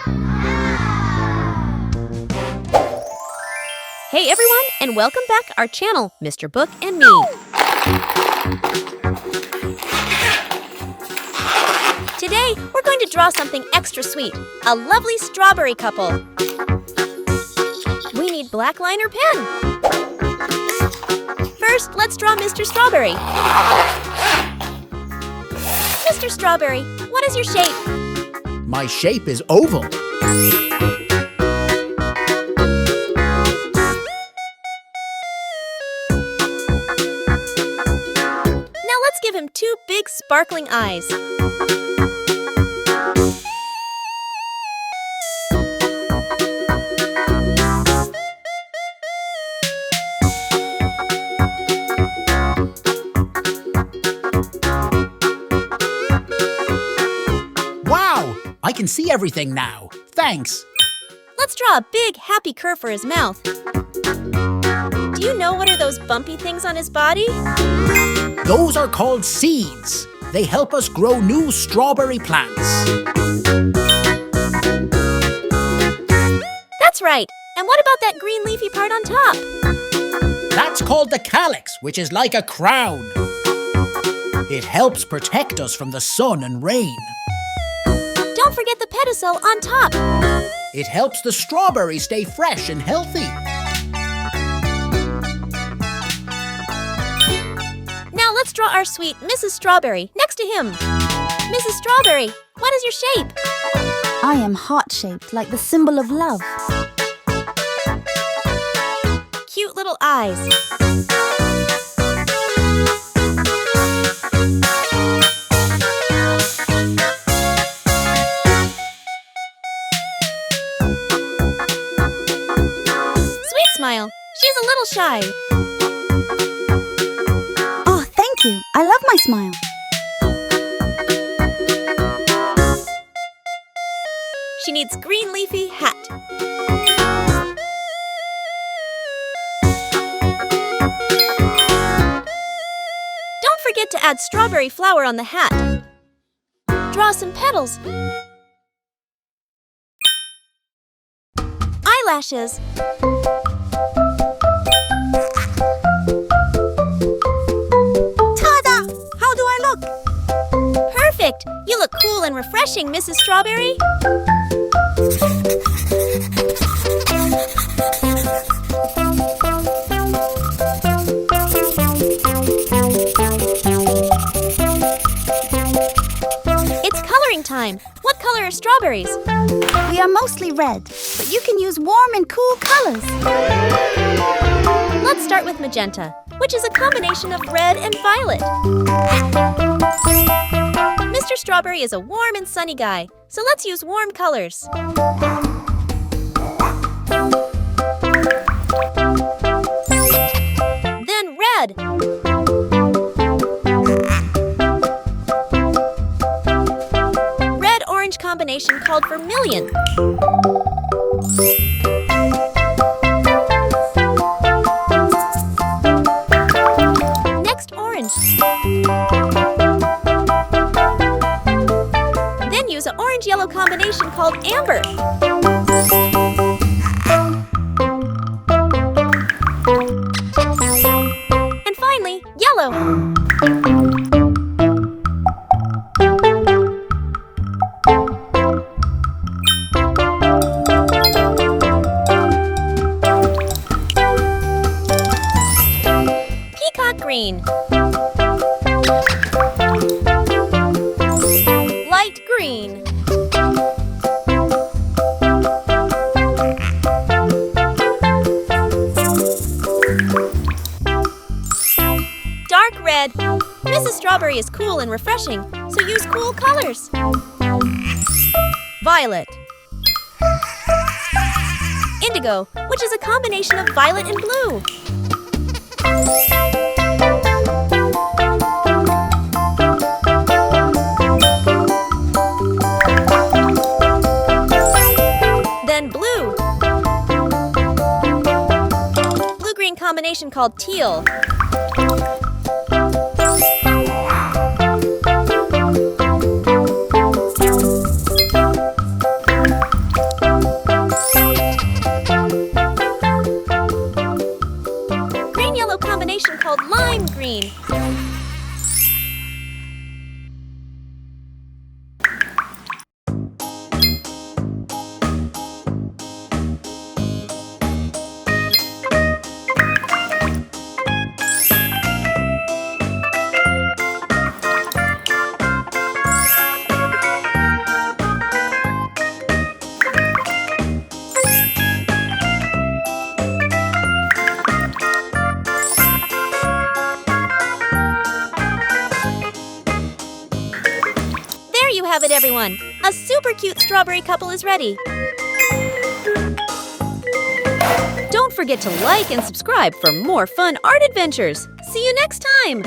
Hey everyone, and welcome back our channel, Mr. Book and Me. Today, we're going to draw something extra sweet, a lovely strawberry couple. We need black line or pen. First, let's draw Mr. Strawberry. Mr. Strawberry, what is your shape? My shape is oval. Now let's give him two big sparkling eyes. I can see everything now. Thanks. Let's draw a big, happy curve for his mouth. Do you know what are those bumpy things on his body? Those are called seeds. They help us grow new strawberry plants. That's right. And what about that green leafy part on top? That's called the calyx, which is like a crown. It helps protect us from the sun and rain. Don't forget the pedicel on top. It helps the strawberry stay fresh and healthy. Now let's draw our sweet Mrs. Strawberry next to him. Mrs. Strawberry, what is your shape? I am heart-shaped, like the symbol of love. Cute little eyes. Smile. She's a little shy. Oh, thank you. I love my smile. She needs green leafy hat. Don't forget to add strawberry flower on the hat. Draw some petals. Eyelashes. Perfect! You look cool and refreshing, Mrs. Strawberry. It's coloring time. What color are strawberries? We are mostly red, but you can use warm and cool colors. Let's start with magenta, which is a combination of red and violet. Mr. Strawberry is a warm and sunny guy, so let's use warm colors. Then red. Red-orange combination called vermilion. Next, orange. Then use an orange-yellow combination called amber. And finally, yellow. Peacock green. Light green. Dark red. Mrs. Strawberry is cool and refreshing, so use cool colors. Violet. Indigo, which is a combination of violet and blue. Then blue. Blue-green combination called teal. everyone! A super cute strawberry couple is ready! Don't forget to like and subscribe for more fun art adventures! See you next time!